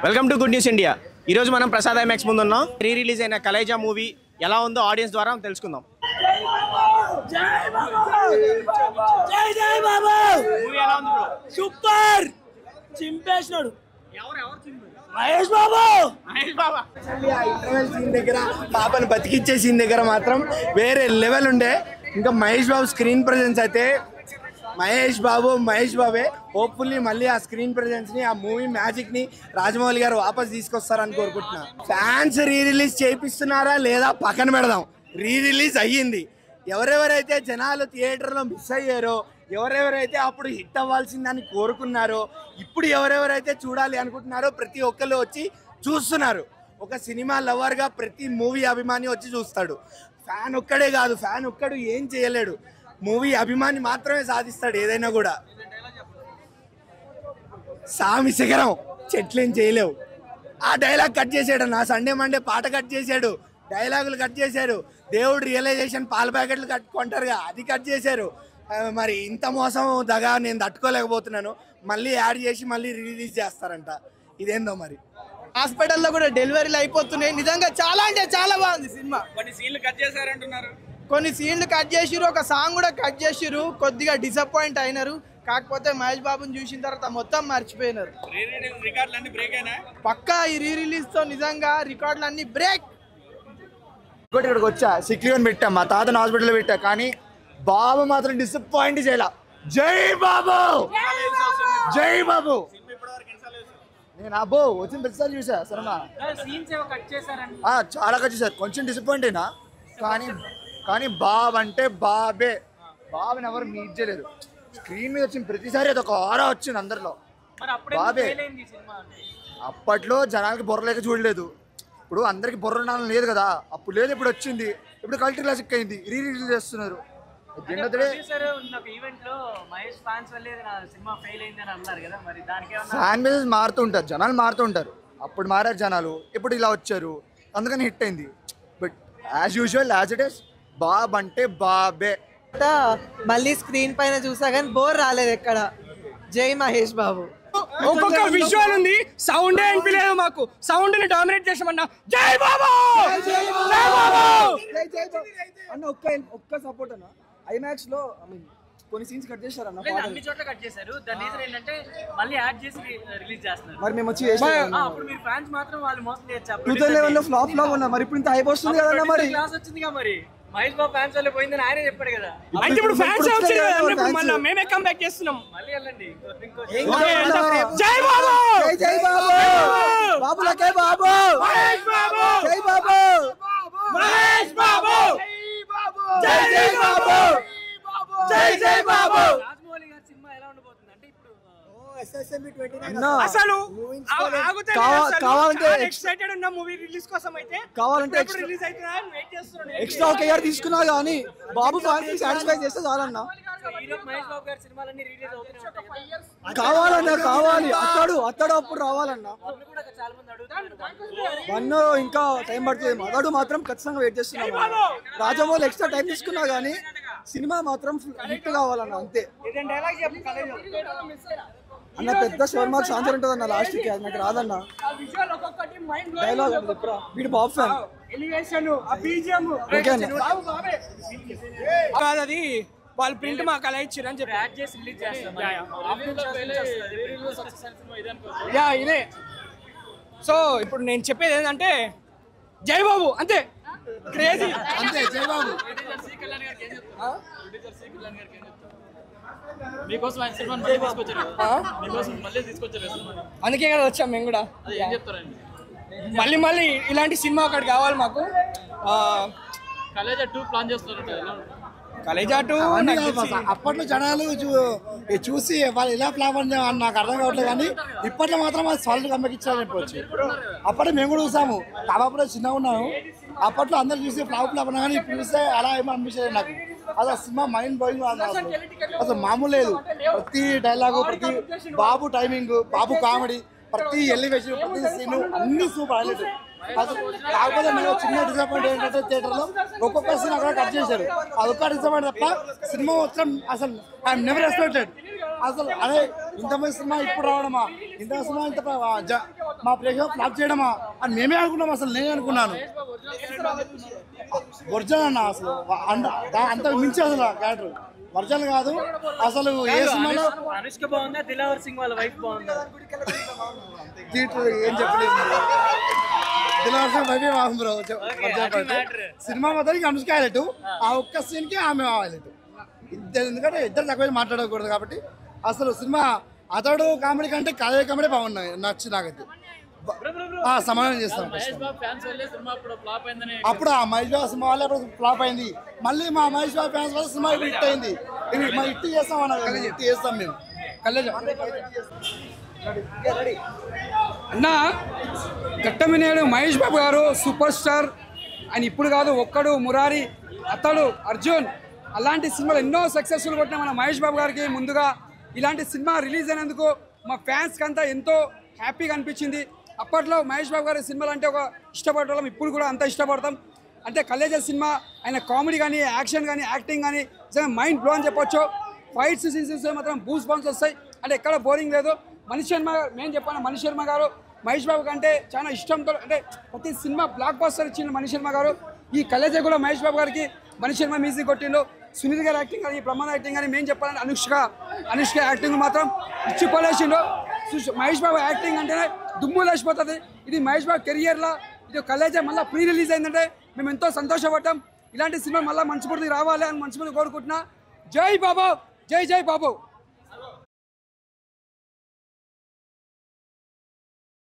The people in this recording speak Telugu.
Welcome to good news India. ఈరోజు మనం ప్రసాద్ ఐమాక్స్ ముందు ఉన్నాం. రీ రిలీజ్ అయిన కలేజా మూవీ ఎలా ఉందో ఆడియన్స్ ద్వారా తెలుసుకుందాం. Super చింపేసినాడు Mahesh Babu. Interval scene దగ్గర పాపను బతికిచ్చే సీన్ దగ్గర మాత్రం వేరే లెవెల్ ఉండే. ఇంకా మహేష్ బాబు స్క్రీన్ ప్రెజెన్స్ అయితే మహేష్ బాబే హోప్ఫుల్లీ మళ్ళీ ఆ స్క్రీన్ ప్రెజెన్స్ ని, ఆ మూవీ మ్యాజిక్ ని రాజమౌళి గారు వాపస్ తీసుకొస్తారని కోరుకుంటున్నా. ఫ్యాన్స్ రీ రిలీజ్ చేపిస్తున్నారా లేదా పక్కన పెడదాం. రీ రిలీజ్ అయ్యింది. ఎవరెవరైతే జనాలు థియేటర్లో మిస్ అయ్యారో, ఎవరెవరైతే అప్పుడు హిట్ అవ్వాల్సిందని కోరుకున్నారో, ఇప్పుడు ఎవరెవరైతే చూడాలి అనుకుంటున్నారో ప్రతి ఒక్కరు వచ్చి చూస్తున్నారు. ఒక సినిమా లవర్గా ప్రతి మూవీ అభిమాని వచ్చి చూస్తాడు. ఫ్యాన్ ఒక్కడే కాదు, ఫ్యాన్ ఒక్కడు ఏం చేయలేడు. మూవీ అభిమాని మాత్రమే సాధిస్తాడు ఏదైనా కూడా. సామి శిఖరం చెట్లేం చేయలేవు. ఆ డైలాగ్ కట్ చేసాడు. నా సండే మండే పాట కట్ చేశాడు, డైలాగులు కట్ చేశారు. దేవుడు రియలైజేషన్ పాల ప్యాకెట్లు కొంటారుగా, అది కట్ చేశారు. మరి ఇంత మోసం దగా నేను తట్టుకోలేకపోతున్నాను. మళ్ళీ యాడ్ చేసి మళ్ళీ రిలీజ్ చేస్తారంట. ఇదేందో మరి. హాస్పిటల్లో కూడా డెలివరీలు అయిపోతున్నాయి. నిజంగా చాలా అంటే చాలా బాగుంది సినిమా. కొన్ని సీన్లు కట్ చేశారంటున్నారు. కొన్ని సీన్లు కట్ చేసిరు, ఒక సాంగ్ కూడా కట్ చేసిరు. కొద్దిగా డిసప్పాయింట్ అయినారు. కాకపోతే మహేష్ బాబుని చూసిన తర్వాత మొత్తం మర్చిపోయినారు. పక్కా ఈ రీ రిలీజ్ తో నిజంగా రికార్డులన్నీ బ్రేక్. ఇంకోటి ఇక్కడికి వచ్చా, సిక్లీవన్ పెట్టా, మా తాతను హాస్పిటల్లో పెట్టా, కానీ బాబు మాత్రం డిసప్పాయింట్ చేయాల. జై బాబు, జై బాబు. నేను అబ్బో వచ్చిన ప్రతిసారి చూసా సినిమా, చాలా కట్ చేశారు. కొంచెం డిసప్పాయింట్ అయినా, కానీ బాబు అంటే బాబే. బాబుని ఎవరు మీట్ చేయలేరు. స్క్రీన్ మీద వచ్చిన ప్రతిసారి అది ఒక ఆరా వచ్చింది అందరిలో. బాబే. అప్పట్లో జనాలకి బుర్రలేక చూడలేదు. ఇప్పుడు అందరికి బుర్ర లేదు కదా, అప్పుడు లేదు, ఇప్పుడు వచ్చింది. ఇప్పుడు కల్చర్ క్లాసిక్ అయింది, రీ రిలీజ్ చేస్తున్నారు. ఫ్యాన్ బేసెస్ మారుతూ ఉంటారు, జనాలు మారుతూ ఉంటారు. అప్పుడు మారారు జనాలు, ఇప్పుడు ఇలా వచ్చారు, అందుకని హిట్ అయింది. But as usual as it is Bob అంటే బాబే. మళ్ళీ స్క్రీన్ పైన చూసా కానీ బోర్ రాలేదు ఎక్కడ. జై మహేష్ బాబు. ఒక్కొక్క విజువల్ ఉంది, సౌండ్ అనిపించలేదు మాకు. సౌండ్ ని డామినేట్ చేసామన్నా. జై బాబు, జై బాబు అన్న. ఒక్క సపోర్ట్ అన్న, ఐమాక్స్ లో కొన్ని సీన్స్ కట్ చేశారు అన్న. అన్ని చోట్ల కట్ చేశారు. దాని రీజన్ ఏంటంటే మళ్ళీ యాడ్ చేసి రిలీజ్ చేస్తున్నారు. మరి మేము వచ్చి అప్పుడు మీరు ఫ్యాన్స్ మాత్రం వాళ్ళు మోసం చేయొచ్చు. 2011 లో ఫ్లాప్ ఉన్నా, మరి ఇప్పుడు ఇంత హైప్ వస్తుంది కదా. మరి క్లాస్ వచ్చిందిగా, మరి మహేష్ బాబు ఫ్యాన్స్ వల్ల పోయిందని ఆయనే చెప్పాడు కదా. అంటే ఇప్పుడు ఫ్యాన్స్ మళ్ళీ మేమే కమ్ బ్యాక్ చేస్తున్నాం. మళ్ళీ వెళ్ళండి. జై బాబు, జై బాబు, బాబులకే బాబు, మహేష్ బాబు, జై బాబు, మహేష్ బాబు, జై జై బాబు, జై జై బాబు. రాజమౌళి గారి సినిమా ఎలా ఉండబోతుంది అంటే ఇప్పుడు అసలు కావాలంటే ఎక్సైటెడ్ ఉన్న మూవీ రిలీజ్ కోసం అయితే, కావాలంటే రిలీజ్ అవుతుందా అని వెయిట్ చేస్తున్నాడు. ఎక్స్ట్రా ఒక ఇయర్ తీసుకున్నా కానీ బాబు ఫ్యాన్స్ సాటిస్ఫై చేస్తే చాలన్నా. మహేష్ బాబు గారి సినిమాలన్నీ రిలీజ్ అవుతున్నాయి. కావాలన్నా, కావాలి. అతడు అప్పుడు రావాలన్నా. చాలా మంది అడుగుతారు. 1 ఇంకా టైం పడుతుంది. అతడు మాత్రం ఖచ్చితంగా వెయిట్ చేస్తున్నాను. రాజమౌళి ఎక్స్ట్రా టైం తీసుకున్నా కానీ సినిమా మాత్రం హిట్ కావాలన్నా, అంతే. అన్న పెద్ద శర్మ ఛాన్సర్ ఉంటుంది అన్న లాస్ట్ కి, అది నాకు రాదన్న. డైలాగ్ వీడు బాబు ఫ్యాన్. కాదు, అది వాళ్ళ ప్రింట్ మాకు అలా ఇచ్చారు అని చెప్పి యాడ్ చేసి రిలీజ్ చేస్తాం. ఇదే. సో ఇప్పుడు నేను చెప్పేది ఏంటంటే జై బాబు అంతే. క్రేజీ అంతే. జై బాబు. మీకోసం ఆయన సినిమాని తీసుకొచ్చారు, మీకోసం మళ్ళీ తీసుకొచ్చారు. అందుకే కదా వచ్చాం మేము కూడా. ఏం చెప్తారండి? మళ్ళీ ఇలాంటి సినిమా ఒకటి కావాలి మాకు. కలేజా 2 ప్లాన్ చేస్తున్నారు. కలేజా 2 అప్పట్లో జనాలు చూసి వాళ్ళు ఇలా ఫ్లాప్ అని నాకు అర్థం కావట్లేదు, కానీ ఇప్పట్లో మాత్రం అది సాల్ట్ కమ్మకిచ్చారని చెప్పవచ్చు. అప్పట్లో మేము కూడా చూసాము, కాకపోతే చిన్నగా ఉన్నాము. అప్పట్లో అందరు చూసి ఫ్లాప్ అన్నా, కానీ ఇప్పుడు చూస్తే అలా ఏమో అనిపించలేదు నాకు. అసలు సినిమా మైండ్ బ్లోయింగ్ అసలు మామూలు లేదు. ప్రతి డైలాగు, ప్రతి బాబు టైమింగ్, బాబు కామెడీ, ప్రతి ఎలివేషన్, ప్రతి సీన్ అన్ని సూపర్ హైలైట్. కాకపోతే నేను చిన్న డిసప్పాయింట్ ఏంటంటే థియేటర్లో ఒక్కొక్క సీన్ అక్కడ కట్ చేశారు. అదొక్క డిసప్పాయింట్ తప్ప సినిమా వచ్చాం అసలు ఐఎమ్ నెవర్ ఎక్స్పెక్టెడ్. అసలు అదే ఇంత మంది సినిమా ఇప్పుడు రావడమా, ఇంత సినిమా ఇంత మా ప్రేక్షకులు ఫ్లాప్ చేయడమా అని మేమే అనుకున్నాం. అసలు నేనే అనుకున్నాను ఒరిజినల్ అన్న. అసలు అంత మించి అసలు క్యారెక్టర్ ఒరిజినల్ కాదు అసలు. ఏ సినిమాలో అనుష్క బాగుందా, దిలావర్ సింగ్ వాళ్ళ వైఫ్ బాగుందా? ఏం చెప్పలేదు. వైఫే బాగుంది బ్రో. సినిమా మొత్తానికి అనుష్క హైలైట్, ఆ ఒక్క సీన్కి ఆమె హైలైట్. ఎందుకంటే ఇద్దరు తక్కువ మాట్లాడకూడదు కాబట్టి. అసలు సినిమా అతడు కామెడీ కంటే కథ కామెడీ బాగున్నాయి, నచ్చి నాకైతే. సమాధానం చేస్తాను. అప్పుడు ఆ మహేష్ బాబు సినిమా వల్ల అప్పుడు ఫ్లాప్ అయింది. మళ్ళీ మా మహేష్ బాబు ఫ్యాన్స్ వల్ల సినిమా హిట్ అయింది. హిట్ చేస్తాం అన్న, హిట్ చేస్తాం మేము. అన్న ఘట్టమనేడు మహేష్ బాబు గారు సూపర్ స్టార్. ఆయన ఇప్పుడు కాదు, ఒక్కడు, మురారి, అతడు, అర్జున్ అలాంటి సినిమాలు ఎన్నో సక్సెస్ఫుల్ కొట్టిన మన మహేష్ బాబు గారికి ముందుగా ఇలాంటి సినిమా రిలీజ్ అయినందుకు మా ఫ్యాన్స్కి అంతా ఎంతో హ్యాపీగా అనిపించింది. అప్పట్లో మహేష్ బాబు గారి సినిమాలు అంటే ఒక ఇష్టపడటం, ఇప్పుడు కూడా అంత ఇష్టపడతాం. అంటే కలేజా సినిమా ఆయన కామెడీ కానీ, యాక్షన్ కానీ, యాక్టింగ్ కానీ మైండ్ బ్లో అని చెప్పొచ్చు. ఫైట్స్ సీన్స్ మాత్రం బూస్ బాంబ్స్ వస్తాయి, అంటే ఎక్కడ బోరింగ్ లేదు. మనీష్ శర్మ మేము చెప్పాను, మనీష్ శర్మ గారు మహేష్ బాబు కంటే చాలా ఇష్టంతో అంటే ప్రతి సినిమా బ్లాక్ బస్టర్ ఇచ్చిండు మనీష్ శర్మ గారు. ఈ కలేజా కూడా మహేష్ బాబు గారికి మనీష్ శర్మ మ్యూజిక్ కొట్టిండు. సునీల్ గారి యాక్టింగ్ కానీ, ప్రమాణ యాక్టింగ్ కానీ మేము చెప్పాలంటే అనుష్క యాక్టింగ్ మాత్రం ఇచ్చి పలేసిండు. మహేష్ బాబు యాక్టింగ్ అంటేనే దుమ్ము లేచిపోతుంది. ఇది మహేష్ బాబు కెరియర్లో ఇది కలేజా మళ్ళీ ప్రీ రిలీజ్ అయిందంటే మేము ఎంతో సంతోషపడ్డాం. ఇలాంటి సినిమా మళ్ళీ మంచి రావాలి అని మనస్ఫూర్తిగా కోరుకుంటున్నా. జై బాబు, జై జై బాబు.